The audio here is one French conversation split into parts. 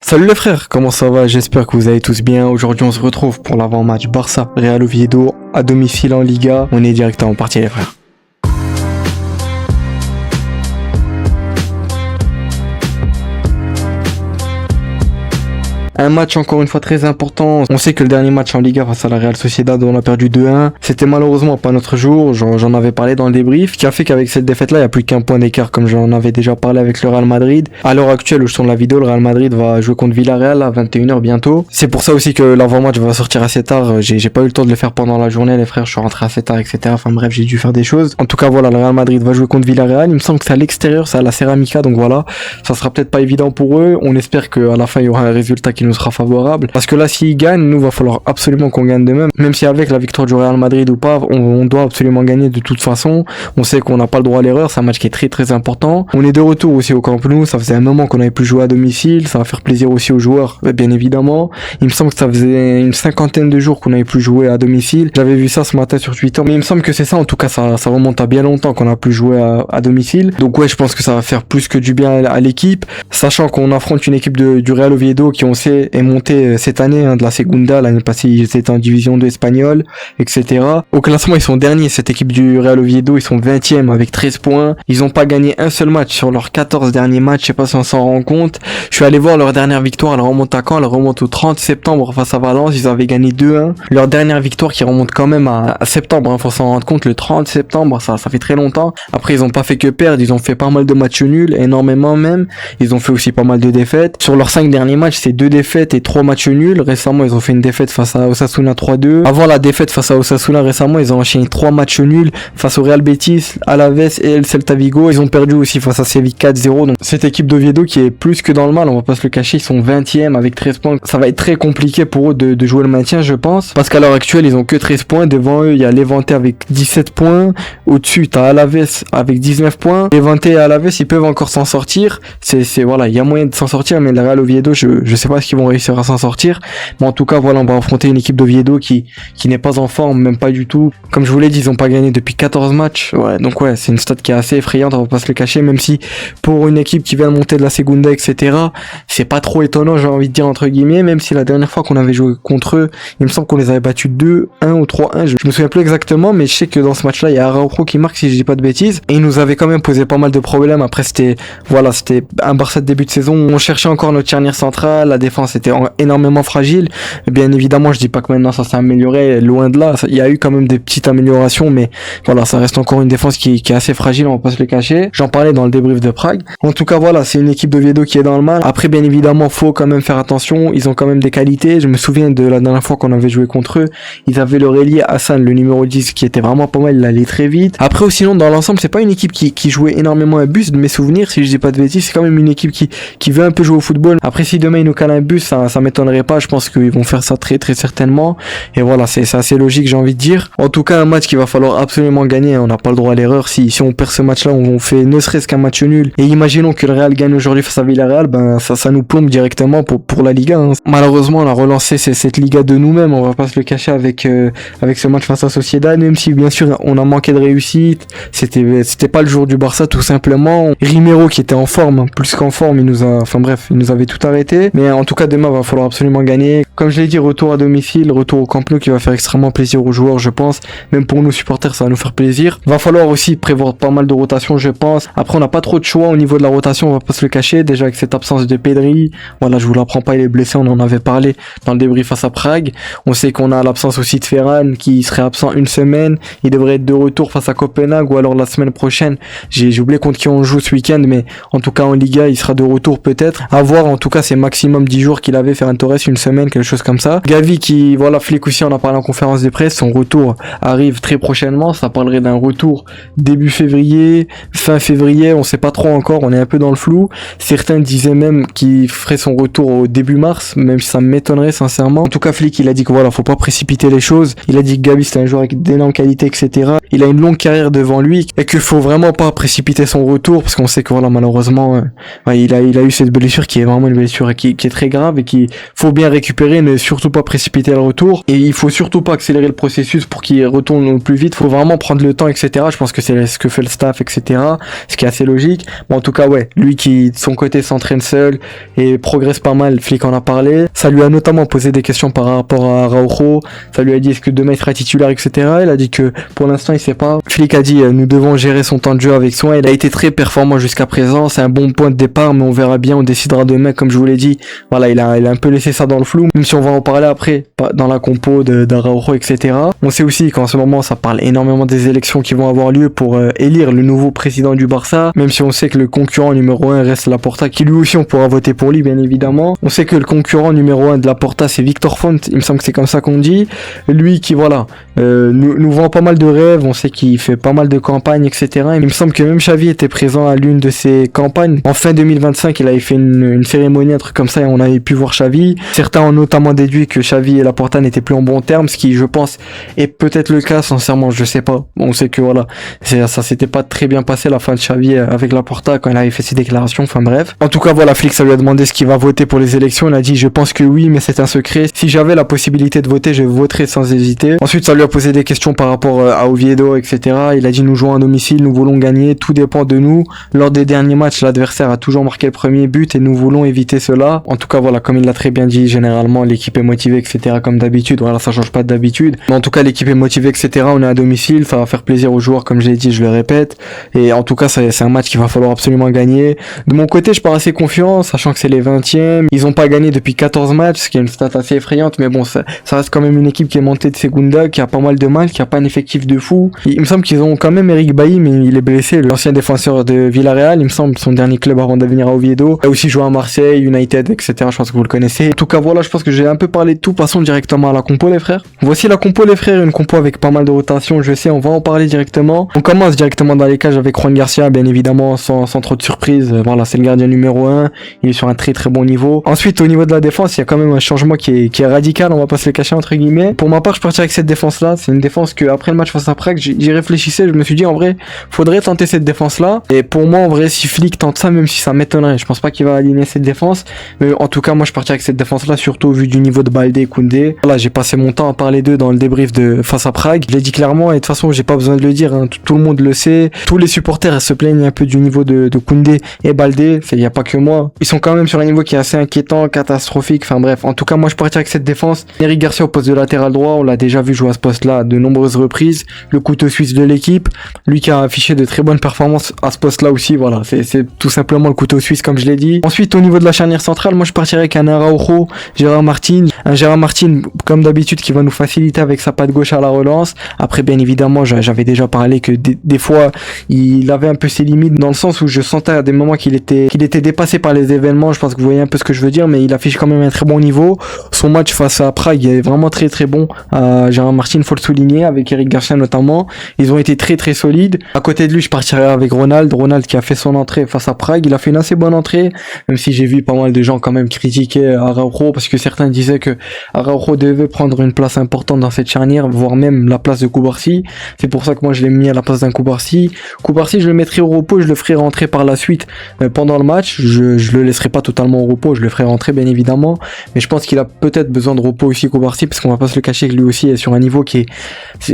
Salut les frères, comment ça va? J'espère que vous allez tous bien. Aujourd'hui on se retrouve pour l'avant-match Barça Real Oviedo à domicile en Liga. On est directement parti les frères. Un match encore une fois très important. On sait que le dernier match en Liga face à la Real Sociedad, on a perdu 2-1. C'était malheureusement pas notre jour. J'en avais parlé dans le débrief, qui a fait qu'avec cette défaite-là, il n'y a plus qu'un point d'écart, comme j'en avais déjà parlé avec le Real Madrid. À l'heure actuelle où je tourne la vidéo, le Real Madrid va jouer contre Villarreal à 21h bientôt. C'est pour ça aussi que l'avant-match va sortir assez tard. J'ai pas eu le temps de le faire pendant la journée, les frères. Je suis rentré assez tard, etc. Enfin bref, j'ai dû faire des choses. En tout cas, voilà, le Real Madrid va jouer contre Villarreal. Il me semble que c'est à l'extérieur, c'est à la Ceramica, donc voilà. Ça sera peut-être pas évident pour eux. On espère qu'à la fin, il y aura un résultat qui nous sera favorable. Parce que là, s'ils gagnent, nous, va falloir absolument qu'on gagne de même. Même si avec la victoire du Real Madrid ou pas, on doit absolument gagner de toute façon. On sait qu'on n'a pas le droit à l'erreur. C'est un match qui est très très important. On est de retour aussi au Camp Nou. Ça faisait un moment qu'on n'avait plus joué à domicile. Ça va faire plaisir aussi aux joueurs, bien évidemment. Il me semble que ça faisait une 50aine de jours qu'on n'avait plus joué à domicile. J'avais vu ça ce matin sur Twitter. Mais il me semble que c'est ça. En tout cas, ça remonte à bien longtemps qu'on n'a plus joué à domicile. Donc ouais, je pense que ça va faire plus que du bien à l'équipe. Sachant qu'on affronte une équipe du Real Oviedo qui, on sait, est montée cette année de la Segunda. L'année passée ils étaient en division 2 espagnole, etc. Au classement ils sont derniers, cette équipe du Real Oviedo, ils sont 20e avec 13 points. Ils ont pas gagné un seul match sur leurs 14 derniers matchs, je sais pas si on s'en rend compte. Je suis allé voir leur dernière victoire, elle remonte à quand? Elle remonte au 30 septembre face à Valence, ils avaient gagné 2-1. Leur dernière victoire qui remonte quand même à septembre, faut s'en rendre compte, le 30 septembre, ça fait très longtemps. Après ils ont pas fait que perdre, ils ont fait pas mal de matchs nuls, énormément même. Ils ont fait aussi pas mal de défaites. Sur leurs 5 derniers matchs, c'est 2 défaites et 3 matchs nuls. Récemment, ils ont fait une défaite face à Osasuna 3-2. Avant la défaite face à Osasuna récemment, ils ont enchaîné 3 matchs nuls face au Real Betis, Alaves et El Celta Vigo. Ils ont perdu aussi face à Séville 4-0. Donc, cette équipe d'Oviedo qui est plus que dans le mal, on va pas se le cacher, ils sont 20e avec 13 points. Ça va être très compliqué pour eux de jouer le maintien, je pense. Parce qu'à l'heure actuelle, ils ont que 13 points. Devant eux, il y a Levante avec 17 points. Au-dessus, t'as Alaves avec 19 points. Levante et Alaves, ils peuvent encore s'en sortir. Voilà, il y a moyen de s'en sortir, mais le Real Oviedo, je sais pas ce qu'ils vont réussir à s'en sortir. Mais en tout cas, voilà, on va affronter une équipe d'Oviedo qui n'est pas en forme, même pas du tout. Comme je vous l'ai dit, ils ont pas gagné depuis 14 matchs. Ouais, donc ouais, c'est une stat qui est assez effrayante, on va pas se le cacher, même si pour une équipe qui vient de monter de la Segunda, etc., c'est pas trop étonnant, j'ai envie de dire, entre guillemets, même si la dernière fois qu'on avait joué contre eux, il me semble qu'on les avait battus 2-1 ou 3-1, je me souviens plus exactement, mais je sais que dans ce match-là, il y a Araujo qui marque, si je dis pas de bêtises, et il nous avait quand même posé pas mal de problèmes. Après, c'était un Barça de début de saison, on cherchait encore notre charnière centrale, la défense était énormément fragile. Bien évidemment, je dis pas que maintenant ça s'est amélioré, loin de là. Il y a eu quand même des petites améliorations, mais voilà, ça reste encore une défense qui est assez fragile, on va pas se le cacher. J'en parlais dans le débrief de Prague. En tout cas, voilà, c'est une équipe d'Oviedo qui est dans le mal. Après, bien évidemment, faut quand même faire attention. Ils ont quand même des qualités. Je me souviens de la dernière fois qu'on avait joué contre eux. Ils avaient leur ailier Hassan, le numéro 10, qui était vraiment pas mal. Il allait très vite. Après, sinon, dans l'ensemble, c'est pas une équipe qui jouait énormément un bus. De mes souvenirs, si je dis pas de bêtises, c'est quand même une équipe qui veut un peu jouer au football. Après, si demain ils nous calent un bus, ça m'étonnerait pas. Je pense qu'ils vont faire ça très très certainement, et voilà, c'est assez logique, j'ai envie de dire. En tout cas, un match qu'il va falloir absolument gagner, on n'a pas le droit à l'erreur. Si on perd ce match là, on fait ne serait-ce qu'un match nul, et imaginons que le Real gagne aujourd'hui face à Villarreal, ben ça nous plombe directement pour la Liga, hein. Malheureusement, on a relancé cette Liga de nous-mêmes, on va pas se le cacher avec ce match face à Sociedad, même si bien sûr on a manqué de réussite. C'était pas le jour du Barça, tout simplement. Rimero qui était en forme, plus qu'en forme, il nous avait tout arrêté. Mais en tout cas, demain va falloir absolument gagner. Comme je l'ai dit, retour à domicile, retour au Camp Nou qui va faire extrêmement plaisir aux joueurs, je pense. Même pour nous supporters, ça va nous faire plaisir. Va falloir aussi prévoir pas mal de rotations, je pense. Après, on n'a pas trop de choix au niveau de la rotation, on va pas se le cacher. Déjà avec cette absence de Pedri, voilà, je vous l'apprends pas, il est blessé, on en avait parlé dans le débrief face à Prague. On sait qu'on a l'absence aussi de Ferran qui serait absent une semaine. Il devrait être de retour face à Copenhague ou alors la semaine prochaine. J'ai oublié contre qui on joue ce week-end, mais en tout cas en Liga, il sera de retour peut-être. À voir, en tout cas, c'est maximum 10 jours qu'il avait, Ferran Torres, une semaine, quelque chose comme ça. Gavi qui, voilà, Flick aussi, on a parlé en conférence de presse, son retour arrive très prochainement. Ça parlerait d'un retour début février, fin février, on sait pas trop encore, on est un peu dans le flou. Certains disaient même qu'il ferait son retour au début mars, même si ça m'étonnerait sincèrement. En tout cas, Flick, il a dit que voilà, faut pas précipiter les choses. Il a dit que Gavi c'est un joueur avec d'énormes qualités, etc. Il a une longue carrière devant lui et qu'il faut vraiment pas précipiter son retour, parce qu'on sait que voilà, malheureusement, il a eu cette blessure qui est vraiment une blessure qui est très grave. avec qui faut bien récupérer, ne surtout pas précipiter le retour. Et il faut surtout pas accélérer le processus pour qu'il retourne au plus vite. Faut vraiment prendre le temps, etc. Je pense que c'est ce que fait le staff, etc. Ce qui est assez logique. Mais en tout cas, ouais, lui qui, de son côté, s'entraîne seul et progresse pas mal, Flick en a parlé. Ça lui a notamment posé des questions par rapport à Araujo. Ça lui a dit est-ce que demain il sera titulaire, etc. Il a dit que pour l'instant il sait pas. Flick a dit nous devons gérer son temps de jeu avec soin. Il a été très performant jusqu'à présent. C'est un bon point de départ, mais on verra bien, on décidera demain, comme je vous l'ai dit. Voilà, il a un peu laissé ça dans le flou, même si on va en parler après, dans la compo d'Araujo, etc. On sait aussi qu'en ce moment, ça parle énormément des élections qui vont avoir lieu pour élire le nouveau président du Barça, même si on sait que le concurrent numéro 1 reste Laporta, qui lui aussi on pourra voter pour lui, bien évidemment. On sait que le concurrent numéro 1 de Laporta, c'est Victor Font, il me semble que c'est comme ça qu'on dit. Lui qui, voilà, nous vend pas mal de rêves, on sait qu'il fait pas mal de campagnes, etc. Il me semble que même Xavi était présent à l'une de ses campagnes. En fin 2025, il avait fait une cérémonie, un truc comme ça, et on avait pu voir Xavi. Certains ont notamment déduit que Xavi et Laporta n'étaient plus en bons termes, ce qui, je pense, est peut-être le cas, sincèrement, je sais pas. On sait que, voilà, ça s'était pas très bien passé la fin de Xavi avec Laporta quand il avait fait ses déclarations, enfin bref. En tout cas, voilà, Flick, ça lui a demandé ce qu'il va voter pour les élections. Il a dit, je pense que oui, mais c'est un secret. Si j'avais la possibilité de voter, je voterais sans hésiter. Ensuite, ça lui a posé des questions par rapport à Oviedo, etc. Il a dit, nous jouons à domicile, nous voulons gagner, tout dépend de nous. Lors des derniers matchs, l'adversaire a toujours marqué le premier but et nous voulons éviter cela. En tout cas, voilà, comme il l'a très bien dit, généralement, l'équipe est motivée, etc. comme d'habitude. Voilà, ça change pas d'habitude. Mais en tout cas, l'équipe est motivée, etc. On est à domicile, ça va faire plaisir aux joueurs, comme j'ai dit, je le répète. Et en tout cas, c'est un match qu'il va falloir absolument gagner. De mon côté, je pars assez confiant, sachant que c'est les 20e. Ils ont pas gagné depuis 14 matchs, ce qui est une stat assez effrayante, mais bon, ça reste quand même une équipe qui est montée de Segunda, qui a pas mal de mal, qui a pas un effectif de fou. Il me semble qu'ils ont quand même Eric Bailly, mais il est blessé, l'ancien défenseur de Villarreal, il me semble, son dernier club avant de venir à Oviedo. Il a aussi joué à Marseille, United, etc. Je pense que vous le connaissez. En tout cas, voilà, je pense que j'ai un peu parlé de tout. Passons directement à la compo, les frères. Voici la compo, les frères, une compo avec pas mal de rotation, je sais, on va en parler directement. On commence directement dans les cages avec Juan Garcia, bien évidemment, sans trop de surprise. Voilà, c'est le gardien numéro 1. Il est sur un très très bon niveau. Ensuite, au niveau de la défense, il y a quand même un changement qui est radical, on va pas se le cacher, entre guillemets. Pour ma part, je partirais avec cette défense-là. C'est une défense que, après le match face à Prague, j'y réfléchissais, je me suis dit, en vrai, faudrait tenter cette défense-là. Et pour moi, en vrai, si Flick tente ça, même si ça m'étonnerait, je pense pas qu'il va aligner cette défense. Mais en tout cas, moi, je partirais avec cette défense-là, surtout au vu du niveau de Baldé et Koundé. Voilà, j'ai passé mon temps à parler d'eux dans le débrief de face à Prague. Je l'ai dit clairement, et de toute façon, j'ai pas besoin de le dire, hein. Tout le monde le sait. Tous les supporters se plaignent un peu du niveau de Koundé et Baldé. Il y a pas que moi. Ils sont quand même sur un niveau qui est assez inquiétant, catastrophique. Enfin bref, en tout cas, moi, je partirais avec cette défense. Eric Garcia au poste de latéral droit, on l'a déjà vu jouer à ce poste-là de nombreuses reprises. Le couteau suisse de l'équipe, lui qui a affiché de très bonnes performances à ce poste-là aussi. Voilà, c'est tout simplement le couteau suisse, comme je l'ai dit. Ensuite, au niveau de la charnière centrale, moi, je partirais avec un Araujo, Gérard Martin, comme d'habitude, qui va nous faciliter avec sa patte gauche à la relance. Après, bien évidemment, j'avais déjà parlé que des fois, il avait un peu ses limites, dans le sens où je sentais à des moments qu'il était dépassé par les événements. Je pense que vous voyez un peu ce que je veux dire, mais il affiche quand même un très bon niveau. Son match face à Prague est vraiment très très bon. Gérard Martin, faut le souligner, avec Eric Garcia notamment. Ils ont été très très solides. À côté de lui, je partirais avec Ronald qui a fait son entrée face à Prague. Il a fait une assez bonne entrée, même si j'ai vu pas mal de gens quand même critiquer Araujo, parce que certains disaient que Araujo devait prendre une place importante dans cette charnière, voire même la place de Cubarsí. C'est pour ça que moi je l'ai mis à la place d'un Cubarsí. Cubarsí, je le mettrai au repos, je le ferai rentrer par la suite pendant le match. Je le laisserai pas totalement au repos, je le ferai rentrer bien évidemment, mais je pense qu'il a peut-être besoin de repos aussi, Cubarsí, parce qu'on va pas se le cacher que lui aussi est sur un niveau qui est,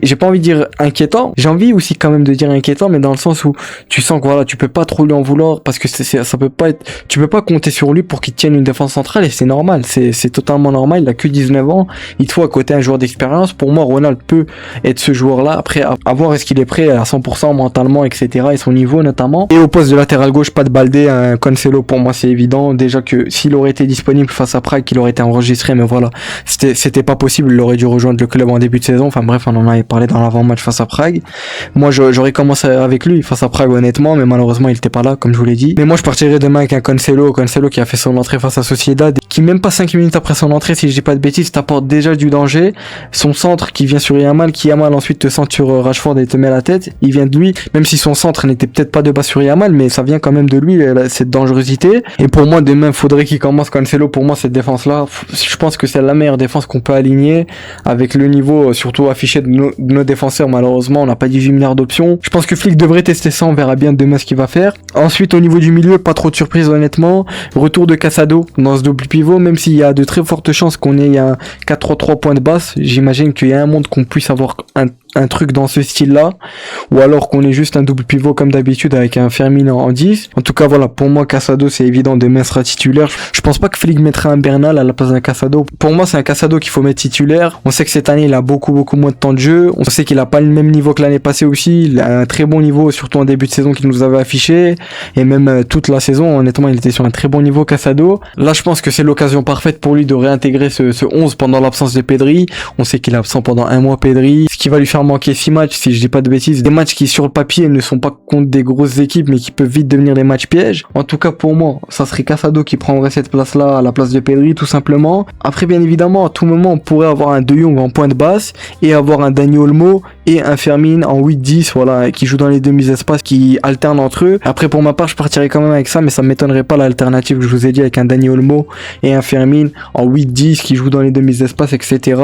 j'ai pas envie de dire inquiétant, j'ai envie aussi quand même de dire inquiétant, mais dans le sens où tu sens que voilà, tu peux pas trop lui en vouloir, parce que ça peut pas être, tu peux pas compter sur lui pour qu'il tienne une défense centrale, et c'est normal, c'est totalement normal. Il a que 19 ans, il te faut à côté un joueur d'expérience. Pour moi, Ronald peut être ce joueur-là. Après, à voir est-ce qu'il est prêt à 100% mentalement, etc., et son niveau notamment. Et au poste de latéral gauche, pas de Baldé, un Cancelo, pour moi c'est évident. Déjà que s'il aurait été disponible face à Prague, qu'il aurait été enregistré, mais voilà, c'était pas possible, il aurait dû rejoindre le club en début de saison. Enfin bref, on en avait parlé dans l'avant-match face à Prague. Moi, j'aurais commencé avec lui face à Prague, honnêtement, mais malheureusement il était pas là, comme je vous l'ai dit. Mais moi je partirais demain avec un Cancelo qui a fait son entrée face à Sociedad, qui même pas 5 minutes après son entrée, si je dis pas de bêtises, t'apporte déjà du danger. Son centre qui vient sur Yamal, qui Yamal ensuite te centre sur Rashford et te met la tête, il vient de lui, même si son centre n'était peut-être pas de base sur Yamal, mais ça vient quand même de lui, cette dangerosité. Et pour moi, demain, faudrait qu'il commence Cancelo. Pour moi, cette défense-là, je pense que c'est la meilleure défense qu'on peut aligner, avec le niveau surtout affiché de nos défenseurs. Malheureusement, on n'a pas 18 milliards d'options. Je pense que Flick devrait tester ça, on verra bien demain ce qu'il va faire. Ensuite, au niveau du milieu, pas trop de surprise honnêtement. Retour de Casado dans ce double pivot. pivot, même s'il y a de très fortes chances qu'on ait un 4-3-3 point de basse. J'imagine qu'il y a un monde qu'on puisse avoir un truc dans ce style-là, ou alors qu'on ait juste un double pivot comme d'habitude avec un Fermin en 10. En tout cas, voilà, pour moi, Casado, c'est évident, demain sera titulaire. Je pense pas que Flick mettra un Bernal à la place d'un Casado. Pour moi, c'est un Casado qu'il faut mettre titulaire. On sait que cette année, il a beaucoup moins de temps de jeu. On sait qu'il a pas le même niveau que l'année passée aussi. Il a un très bon niveau, surtout en début de saison qu'il nous avait affiché. Et même toute la saison, honnêtement, il était sur un très bon niveau, Casado. Là, je pense que c'est l'occasion parfaite pour lui de réintégrer ce 11 pendant l'absence de Pedri. On sait qu'il est absent pendant un mois, Pedri. Ce qui va lui faire manquer 6 matchs, si je dis pas de bêtises, des matchs qui sur le papier ne sont pas contre des grosses équipes mais qui peuvent vite devenir des matchs pièges. En tout cas pour moi, ça serait Casado qui prendrait cette place-là à la place de Pedri tout simplement. Après bien évidemment, à tout moment on pourrait avoir un De Jong en point de basse et avoir un Dani Olmo et un Fermin en 8-10, voilà, qui joue dans les demi-espaces, qui alternent entre eux. Après pour ma part, je partirais quand même avec ça, mais ça m'étonnerait pas l'alternative que je vous ai dit avec un Dani Olmo et un Fermin en 8-10 qui joue dans les demi-espaces, etc.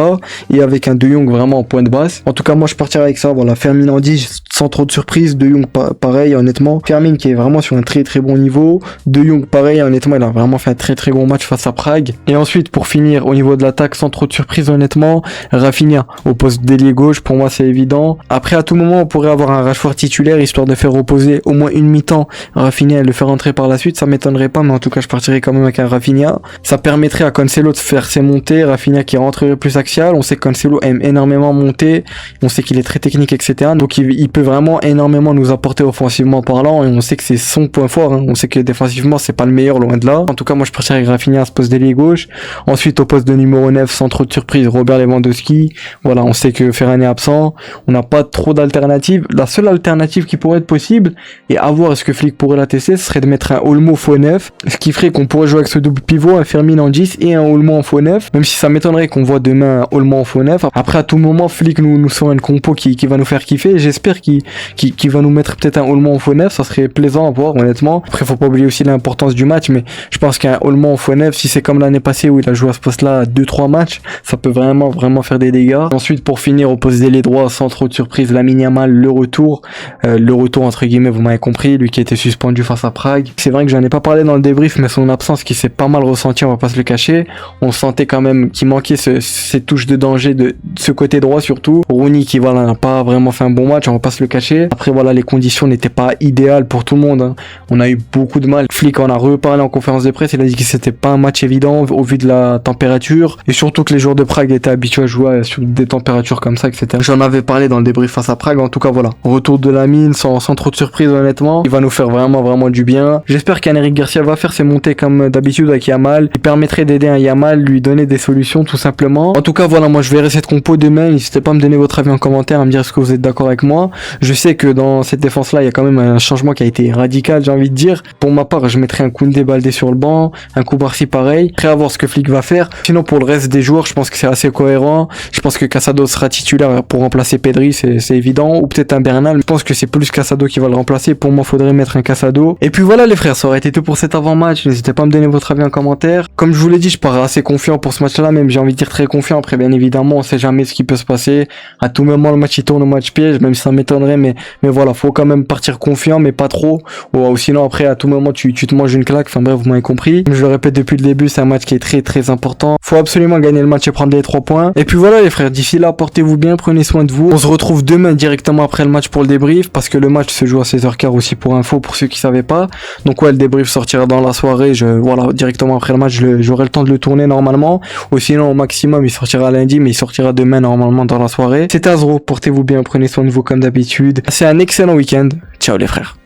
Et avec un De Jong vraiment en point de basse. En tout cas moi je partirais avec ça, voilà, Fermin en 10 sans trop de surprise, De Jong pareil honnêtement, Fermin qui est vraiment sur un très bon niveau, De Jong pareil honnêtement, il a vraiment fait un très bon match face à Prague. Et ensuite pour finir au niveau de l'attaque sans trop de surprise honnêtement, Rafinha au poste d'ailier gauche, pour moi c'est évident. Après à tout moment on pourrait avoir un Rashford titulaire histoire de faire reposer au moins une mi-temps Rafinha et le faire entrer par la suite, ça m'étonnerait pas, mais en tout cas je partirais quand même avec un Rafinha. Ça permettrait à Cancelo de faire ses montées, Rafinha qui rentrerait plus axial. On sait que Cancelo aime énormément monter, on sait qu'il est très technique, etc. Donc il peut vraiment énormément nous apporter offensivement parlant, et on sait que c'est son point fort, hein. On sait que défensivement c'est pas le meilleur, loin de là. En tout cas moi je partirais avec Rafinha à ce poste d'ailier gauche. Ensuite au poste de numéro 9 sans trop de surprise, Robert Lewandowski. Voilà, on sait que Ferran est absent, on n'a pas trop d'alternatives. La seule alternative qui pourrait être possible, et à voir est-ce que Flick pourrait la tester, ce serait de mettre un Olmo faux 9, ce qui ferait qu'on pourrait jouer avec ce double pivot, un Fermin en 10 et un Olmo en faux 9, même si ça m'étonnerait qu'on voit demain un Olmo en faux 9. Après à tout moment Flick nous sort une compo qui va nous faire kiffer. J'espère qu'il va nous mettre peut-être un Olmo en faux 9, ça serait plaisant à voir honnêtement. Après faut pas oublier aussi l'importance du match, mais je pense qu'un Olmo en faux 9, si c'est comme l'année passée où il a joué à ce poste là 2-3 matchs, ça peut vraiment faire des dégâts. Ensuite pour finir au poste d'ailier droit sans trop de surprise, Lamine Yamal, le retour entre guillemets, vous m'avez compris, lui qui était suspendu face à Prague. C'est vrai que j'en ai pas parlé dans le débrief, mais son absence qui s'est pas mal ressentie, on va pas se le cacher. On sentait quand même qu'il manquait ces touches de danger de ce côté droit surtout. Rooney qui voilà n'a pas vraiment fait un bon match, on va pas se le cacher. Après voilà, les conditions n'étaient pas idéales pour tout le monde, hein. On a eu beaucoup de mal. Flick en a reparlé en conférence de presse, il a dit que c'était pas un match évident au vu de la température, et surtout que les joueurs de Prague étaient habitués à jouer sur des températures comme ça, etc. J'en avais parlé dans le débrief face à Prague. En tout cas voilà, retour de Lamine sans trop de surprise honnêtement, il va nous faire vraiment du bien. J'espère qu'Eric Garcia va faire ses montées comme d'habitude avec Yamal, il permettrait d'aider un Yamal, lui donner des solutions tout simplement. En tout cas voilà, moi je verrai cette compo demain, n'hésitez pas à me donner votre avis en commentaire, à me dire est-ce que vous êtes d'accord avec moi. Je sais que dans cette défense là il y a quand même un changement qui a été radical, j'ai envie de dire. Pour ma part je mettrais un Koundé Baldé sur le banc, un Koubarsi pareil, prêt à voir ce que Flick va faire. Sinon pour le reste des joueurs je pense que c'est assez cohérent. Je pense que Casado sera titulaire pour remplacer Pedri, c'est évident, ou peut-être un Bernal. Je pense que c'est plus Casado qui va le remplacer. Pour moi faudrait mettre un Casado. Et puis voilà les frères, ça aurait été tout pour cet avant-match. N'hésitez pas à me donner votre avis en commentaire. Comme je vous l'ai dit, je pars assez confiant pour ce match-là, même j'ai envie de dire très confiant. Après bien évidemment on sait jamais ce qui peut se passer. À tout moment le match il tourne au match piège, même si ça m'étonnerait, mais voilà, faut quand même partir confiant, mais pas trop, ou sinon après à tout moment tu te manges une claque. Enfin bref, vous m'avez compris. Je le répète depuis le début, c'est un match qui est très important. Faut absolument gagner le match et prendre les 3 points. Et puis voilà les frères, d'ici là portez-vous bien, prenez soin de vous. On se retrouve demain directement après le match pour le débrief, parce que le match se joue à 16h15 aussi pour info, pour ceux qui savaient pas. Donc ouais, le débrief sortira dans la soirée, voilà, directement après le match, j'aurai le temps de le tourner normalement, ou sinon au maximum il sortira lundi, mais il sortira demain normalement dans la soirée. C'était Azro, portez-vous bien, prenez soin de vous comme d'habitude. C'est un excellent week-end, ciao les frères.